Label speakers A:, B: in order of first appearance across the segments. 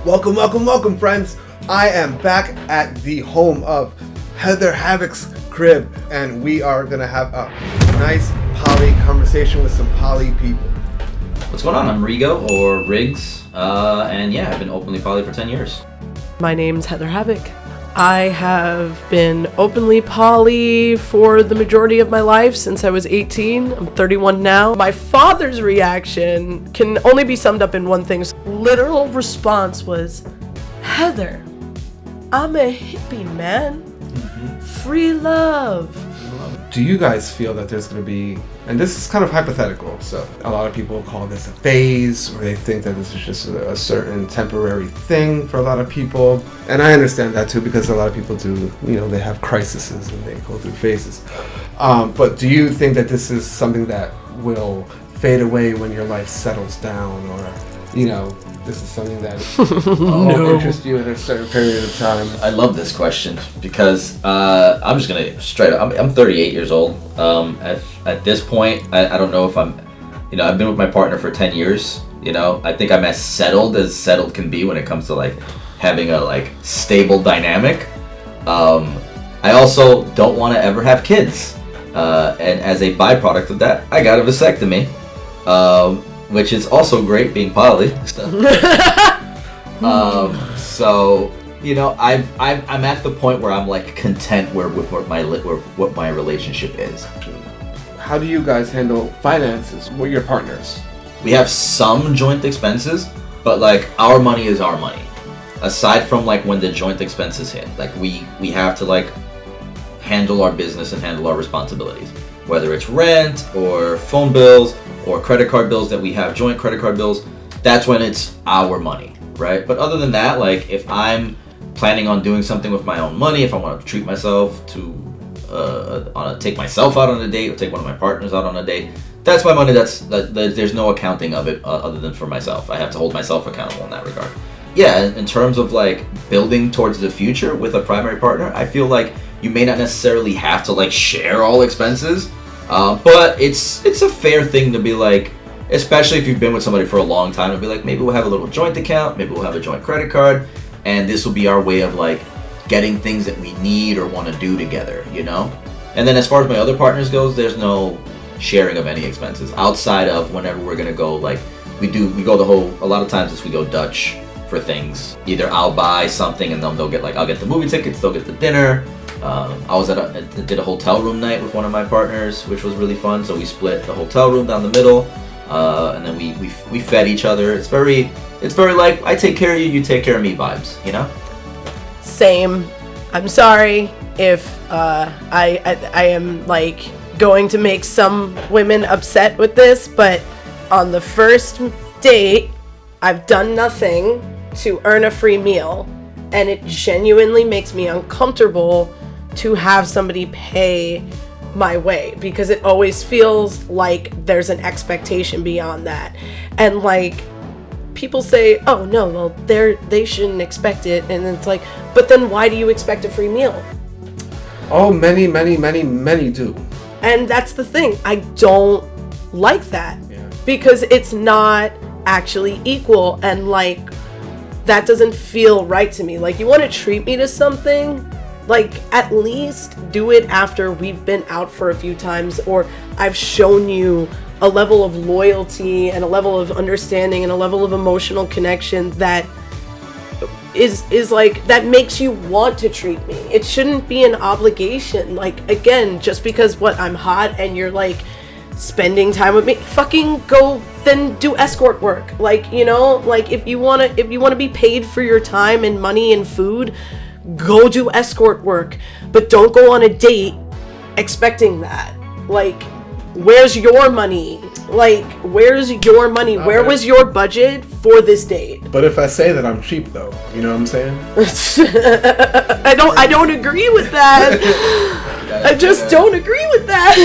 A: Welcome, welcome, welcome, friends. I am back at the home of Heather Havoc's crib, and we are going to have a nice poly conversation with some poly people.
B: What's going on? I'm Rigo, or Riggs, and yeah, I've been openly poly for 10 years.
C: My name's Heather Havoc. I have been openly poly for the majority of my life since I was 18. I'm 31 now. My father's reaction can only be summed up in one thing. His literal response was, Heather, I'm a hippie, man. Free love.
A: Do you guys feel that there's going to be, and this is kind of hypothetical, so a lot of people call this a phase, or they think that this is just a certain temporary thing for a lot of people, and I understand that too, because a lot of people do, they have crises and they go through phases. But do you think that this is something that will fade away when your life settles down, or, this is something that will interest you in a certain period of time?
B: I love this question because I'm just gonna straight up. I'm 38 years old. At this point, I don't know if I'm. I've been with my partner for 10 years. I think I'm as settled can be when it comes to like having a stable dynamic. I also don't want to ever have kids, and as a byproduct of that, I got a vasectomy. Which is also great being poly. So I'm at the point where I'm content with what my relationship is.
A: How do you guys handle finances with your partners?
B: We have some joint expenses, but our money is our money. Aside from when the joint expenses hit, we have to handle our business and handle our responsibilities, whether it's rent or phone bills or credit card bills that we have, joint credit card bills. That's when it's our money, right? But other than that, if I'm planning on doing something with my own money, if I want to treat myself take myself out on a date or take one of my partners out on a date, that's my money. There's no accounting of it other than for myself. I have to hold myself accountable in that regard. Yeah, in terms of building towards the future with a primary partner, I feel you may not necessarily have to share all expenses, but it's a fair thing to be especially if you've been with somebody for a long time, to be maybe we'll have a little joint account, maybe we'll have a joint credit card, and this will be our way of getting things that we need or want to do together, And then as far as my other partners goes, there's no sharing of any expenses outside of whenever we're gonna go a lot of times we go Dutch for things. Either I'll buy something and then they'll get I'll get the movie tickets, they'll get the dinner. I did a hotel room night with one of my partners, which was really fun. So we split the hotel room down the middle, and then we fed each other. It's very I take care of you, you take care of me vibes,
C: Same. I'm sorry if I am going to make some women upset with this, but on the first date, I've done nothing to earn a free meal, and it genuinely makes me uncomfortable to have somebody pay my way, because it always feels like there's an expectation beyond that. And people say, oh no, well they shouldn't expect it, and it's but then why do you expect a free meal?
A: Oh, many do.
C: And that's the thing, I don't like that. Because it's not actually equal, and that doesn't feel right to me. You want to treat me to something, at least do it after we've been out for a few times, or I've shown you a level of loyalty and a level of understanding and a level of emotional connection that is that makes you want to treat me. It shouldn't be an obligation. Again, just because I'm hot and you're spending time with me, fucking go then do escort work. If you want to be paid for your time and money and food, go do escort work, but don't go on a date expecting that. Where's your money? Where's your money? Where was your budget for this date?
A: But if I say that I'm cheap, though, you know what I'm saying?
C: I don't agree with that. I just don't agree with that.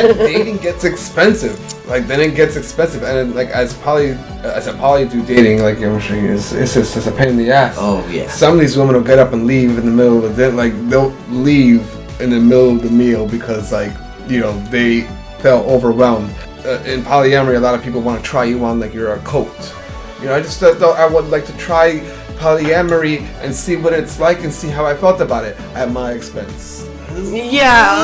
A: And dating gets expensive. Then it gets expensive, and as a poly do dating, I'm sure it's just a pain in the ass.
B: Oh yeah.
A: Some of these women will get up and leave in the middle of the day. They'll leave in the middle of the meal because they felt overwhelmed. In polyamory, a lot of people want to try you on you're a coat. You know, I just thought I would like to try polyamory and see what it's like and see how I felt about it at my expense.
C: Yeah.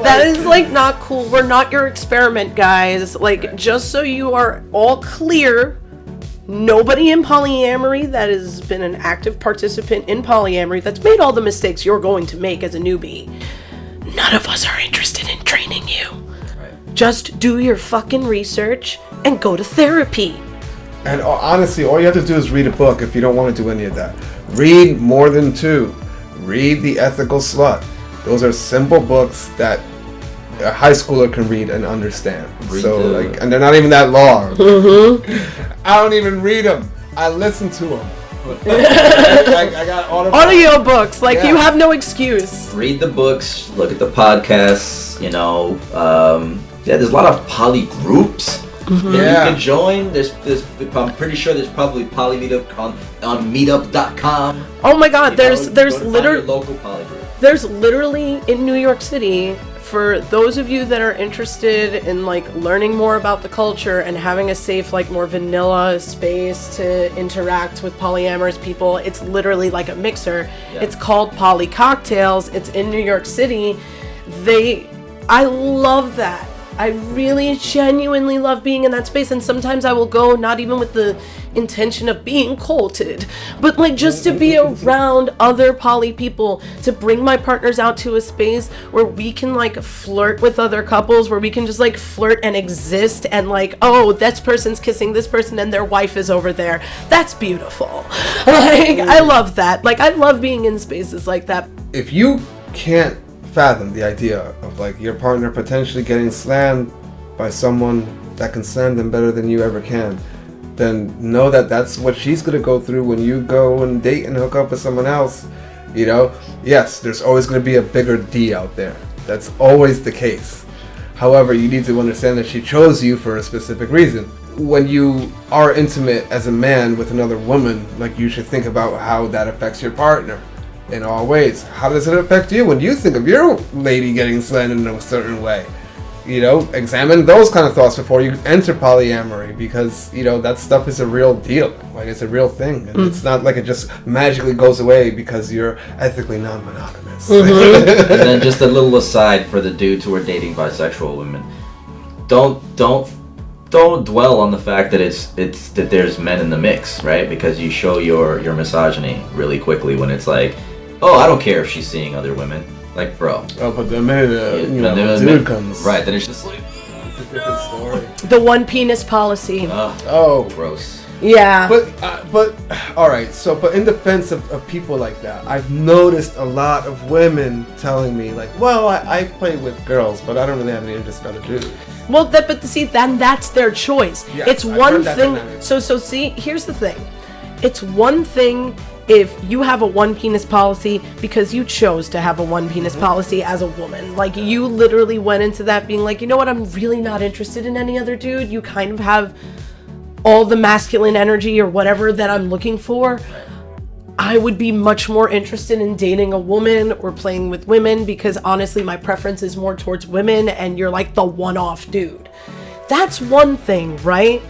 C: That is like not cool. We're not your experiment, guys. Like, just so you are all clear, nobody in polyamory that has been an active participant in polyamory that's made all the mistakes you're going to make as a newbie, none of us are interested in training you. Right. Just do your fucking research and go to therapy.
A: And honestly, all you have to do is read a book if you don't want to do any of that. Read more than 2. Read The Ethical Slut. Those are simple books that a high schooler can read and understand. And they're not even that long. Mm-hmm. I don't even read them. I listen to them. I got
C: audio books. Like, you have no excuse.
B: Read the books. Look at the podcasts. You know, there's a lot of poly groups. Mm-hmm. That you can join. I'm pretty sure there's probably poly meetup on meetup.com.
C: Oh my God, there's literally
B: local poly group.
C: There's literally in New York City, for those of you that are interested in like learning more about the culture and having a safe, like more vanilla space to interact with polyamorous people, it's literally like a mixer. Yeah. It's called Poly Cocktails. It's in New York City. I love that. I really genuinely love being in that space, and sometimes I will go not even with the intention of being culted, but like just to be around other poly people, to bring my partners out to a space where we can like flirt with other couples, where we can just like flirt and exist, and like, oh, this person's kissing this person and their wife is over there. That's beautiful. Like, I love that. Like, I love being in spaces like that.
A: If you can't fathom the idea of like your partner potentially getting slammed by someone that can slam them better than you ever can, then know that that's what she's going to go through when you go and date and hook up with someone else. You know, yes, there's always going to be a bigger D out there. That's always the case. However, you need to understand that she chose you for a specific reason. When you are intimate as a man with another woman, like, you should think about how that affects your partner in all ways. How does it affect you when you think of your lady getting slammed in a certain way? You know, examine those kind of thoughts before you enter polyamory, because, you know, that stuff is a real deal. Like, it's a real thing. And it's not like it just magically goes away because you're ethically non-monogamous.
B: Mm-hmm. And then just a little aside for the dudes who are dating bisexual women. Don't dwell on the fact that it's that there's men in the mix, right? Because you show your misogyny really quickly when it's like, oh, I don't care if she's seeing other women. Like, bro.
A: Oh, but the minute a dude comes,
B: right? Then it's just like,
A: it's a different story.
C: The one penis policy.
A: Oh,
B: gross.
C: Yeah.
A: But all right. So, but in defense of people like that, I've noticed a lot of women telling me like, well, I play with girls, but I don't really have any interest in other dudes.
C: Well, then that's their choice.
A: Yes,
C: it's one thing. So see, here's the thing. It's one thing if you have a one penis policy because you chose to have a one penis policy as a woman. Like, you literally went into that being like, you know what, I'm really not interested in any other dude. You kind of have all the masculine energy or whatever that I'm looking for. I would be much more interested in dating a woman or playing with women, because honestly my preference is more towards women, and you're like the one-off dude. That's one thing, right?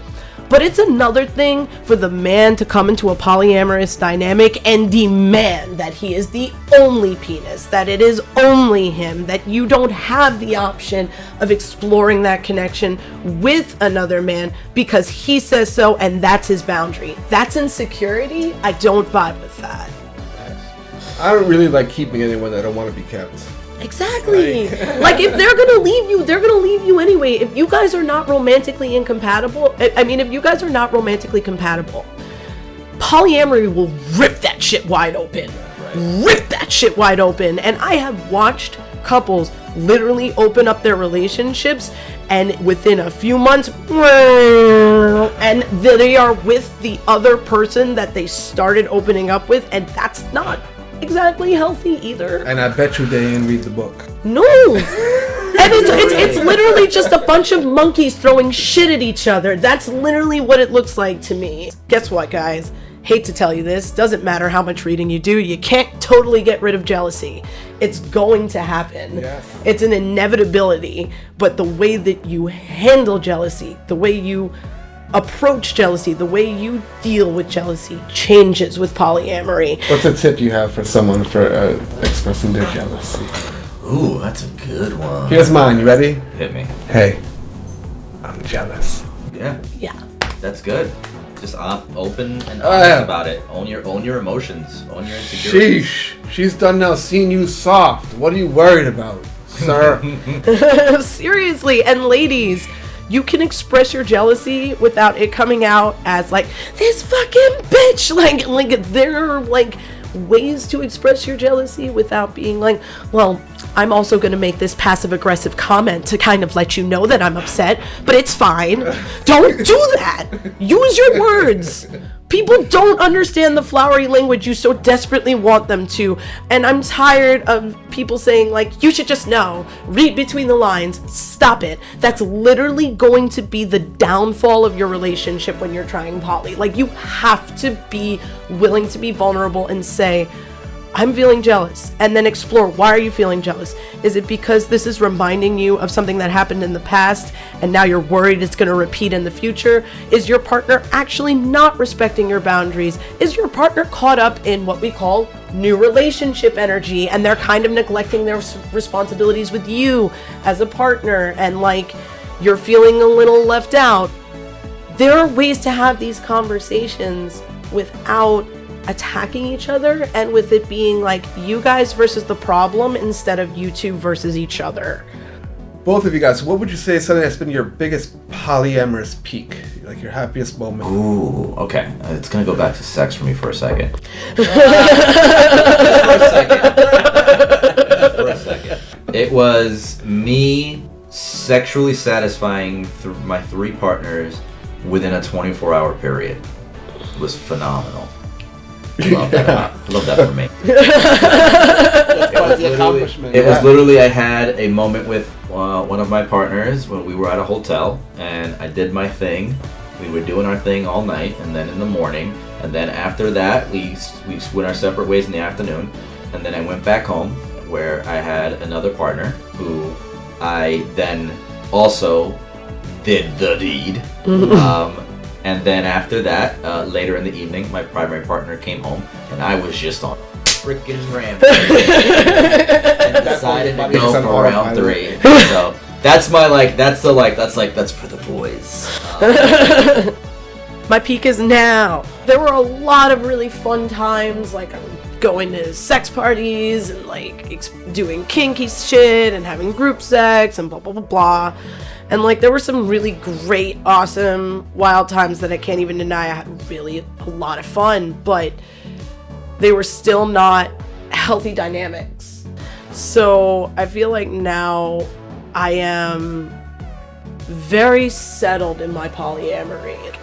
C: But it's another thing for the man to come into a polyamorous dynamic and demand that he is the only penis, that it is only him, that you don't have the option of exploring that connection with another man because he says so and that's his boundary. That's insecurity. I don't vibe with that.
A: I don't really like keeping anyone that don't want to be kept.
C: Exactly. Like, if they're gonna leave you, they're gonna leave you anyway. If you guys are not romantically incompatible, if you guys are not romantically compatible, polyamory will rip that shit wide open. Rip that shit wide open. And I have watched couples literally open up their relationships, and within a few months, and they are with the other person that they started opening up with, and that's not exactly healthy either.
A: And I bet you they didn't read the book.
C: No. And it's literally just a bunch of monkeys throwing shit at each other. That's literally what it looks like to me. Guess what, guys? Hate to tell you this, doesn't matter how much reading you do, you can't totally get rid of jealousy. It's going to happen.
A: Yes.
C: It's an inevitability. But the way that you handle jealousy, the way you approach jealousy, the way you deal with jealousy changes with polyamory.
A: What's a tip you have for someone for expressing their jealousy?
B: Ooh, that's a good one.
A: Here's mine. You ready?
B: Hit me.
A: Hey, I'm jealous.
B: Yeah.
C: Yeah.
B: That's good. Just open and honest about it. Own your emotions. Own your insecurities.
A: Sheesh. She's done now seeing you soft. What are you worried about, sir?
C: Seriously, and ladies, you can express your jealousy without it coming out as like, this fucking bitch. Like there are like ways to express your jealousy without being like, well, I'm also going to make this passive aggressive comment to kind of let you know that I'm upset, but it's fine. Don't do that. Use your words. People don't understand the flowery language you so desperately want them to. And I'm tired of people saying like, you should just know, read between the lines, stop it. That's literally going to be the downfall of your relationship when you're trying poly. Like, you have to be willing to be vulnerable and say, I'm feeling jealous, and then explore, why are you feeling jealous? Is it because this is reminding you of something that happened in the past and now you're worried it's going to repeat in the future? Is your partner actually not respecting your boundaries? Is your partner caught up in what we call new relationship energy and they're kind of neglecting their responsibilities with you as a partner, and like you're feeling a little left out? There are ways to have these conversations without attacking each other, and with it being like you guys versus the problem instead of you two versus each other.
A: Both of you guys, what would you say is something that's been your biggest polyamorous peak? Like your happiest moment?
B: Ooh, okay. It's gonna go back to sex for me for a second. For a second. It was me sexually satisfying my 3 partners within a 24-hour period. It was phenomenal. Love that. Love that for me. It was literally, I had a moment with one of my partners when we were at a hotel, and I did my thing. We were doing our thing all night, and then in the morning, and then after that, we went our separate ways in the afternoon, and then I went back home where I had another partner who I then also did the deed. And then after that, later in the evening, my primary partner came home, and I was just on freaking rampage and decided to go for round 3. So that's my that's for the boys.
C: My peak is now. There were a lot of really fun times, like going to sex parties and like doing kinky shit and having group sex and blah blah blah blah. And like there were some really great, awesome, wild times that I can't even deny. I had really a lot of fun, but they were still not healthy dynamics. So I feel like now I am very settled in my polyamory.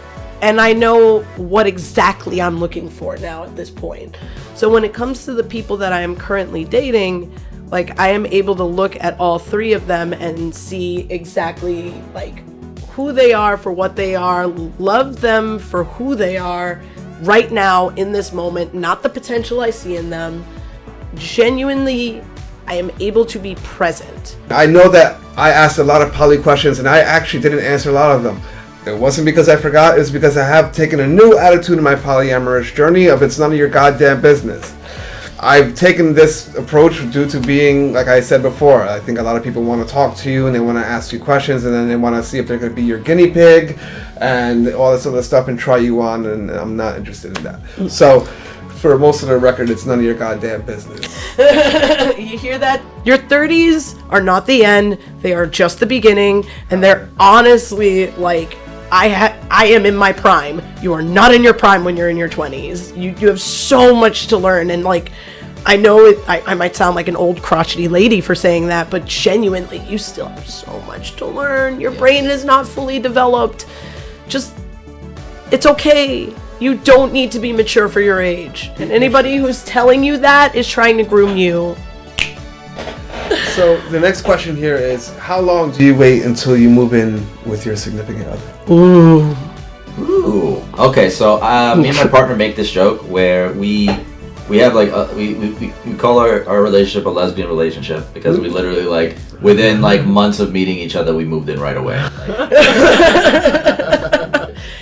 C: And I know what exactly I'm looking for now at this point. So when it comes to the people that I am currently dating, like I am able to look at all 3 of them and see exactly like who they are for what they are, love them for who they are right now in this moment, not the potential I see in them. Genuinely, I am able to be present.
A: I know that I asked a lot of poly questions and I actually didn't answer a lot of them. It wasn't because I forgot, it was because I have taken a new attitude in my polyamorous journey of it's none of your goddamn business. I've taken this approach due to being, like I said before, I think a lot of people want to talk to you and they want to ask you questions and then they want to see if they're going to be your guinea pig and all this other stuff and try you on, and I'm not interested in that. So, for most of the record, it's none of your goddamn business.
C: You hear that? Your 30s are not the end, they are just the beginning, and they're honestly like, I am in my prime. You are not in your prime when you're in your 20s. You have so much to learn, and like, I know I might sound like an old crotchety lady for saying that, but genuinely, you still have so much to learn. Your brain is not fully developed. Just, it's okay. You don't need to be mature for your age. And anybody who's telling you that is trying to groom you.
A: So the next question here is, how long do you wait until you move in with your significant other?
B: Ooh. Okay, so me and my partner make this joke where we have like we call our relationship a lesbian relationship because we literally like within like months of meeting each other we moved in right away.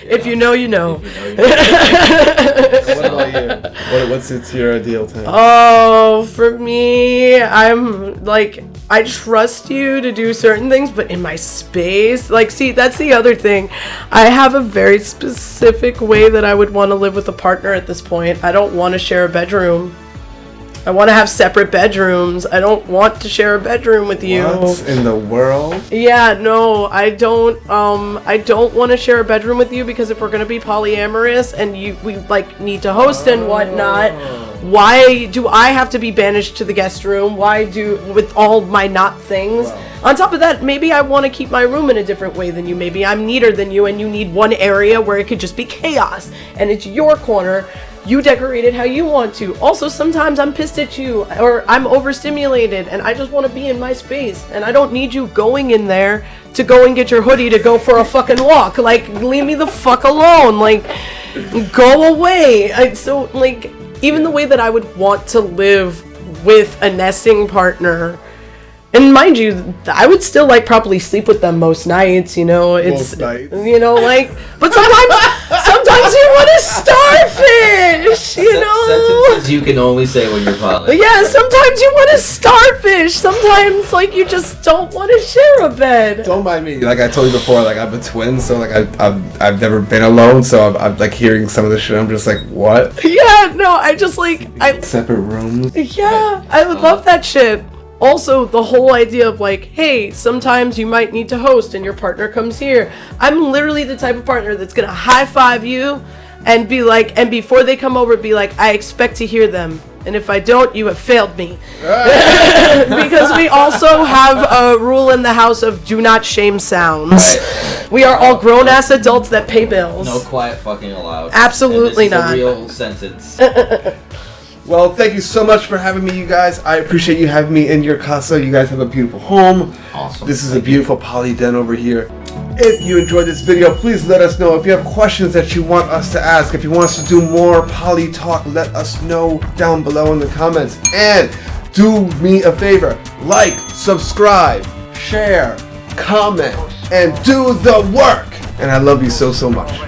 C: If you know, you know.
A: What about you? What's your ideal time?
C: Oh, for me, I'm like, I trust you to do certain things, but in my space, like, see, that's the other thing. I have a very specific way that I would want to live with a partner at this point. I don't want to share a bedroom. I want to have separate bedrooms. I don't want to share a bedroom with you.
A: What in the world?
C: Yeah, no, I don't want to share a bedroom with you, because if we're going to be polyamorous and we like need to host and whatnot, why do I have to be banished to the guest room? With all my not things? Wow. On top of that, maybe I want to keep my room in a different way than you. Maybe I'm neater than you and you need one area where it could just be chaos and it's your corner. You decorate it how you want to. Also, sometimes I'm pissed at you or I'm overstimulated and I just want to be in my space and I don't need you going in there to go and get your hoodie to go for a fucking walk. Like, leave me the fuck alone. Like, go away. Even the way that I would want to live with a nesting partner, and mind you, I would still probably sleep with them most nights, you know. Most nights. But sometimes you want a starfish, you know.
B: Sentences you can only say when you're poly.
C: Yeah, sometimes you want a starfish. Sometimes you just don't want to share a bed.
A: Don't mind me. Like I told you before, I'm a twin, so I've never been alone, so I'm hearing some of the shit. I'm just like, what?
C: Yeah, no, I just
A: separate rooms.
C: Yeah, I would love that shit. Also, the whole idea of hey, sometimes you might need to host and your partner comes here. I'm literally the type of partner that's gonna high five you and be and before they come over, be I expect to hear them. And if I don't, you have failed me. Because we also have a rule in the house of do not shame sounds. We are all grown-ass adults that pay bills.
B: No quiet fucking allowed.
C: Absolutely not.
B: This is a real sentence.
A: Well, thank you so much for having me, you guys. I appreciate you having me in your casa. You guys have a beautiful home.
B: Awesome.
A: This is a beautiful poly den over here. If you enjoyed this video, please let us know. If you have questions that you want us to ask, if you want us to do more poly talk, let us know down below in the comments. And do me a favor, subscribe, share, comment, and do the work. And I love you so, so much.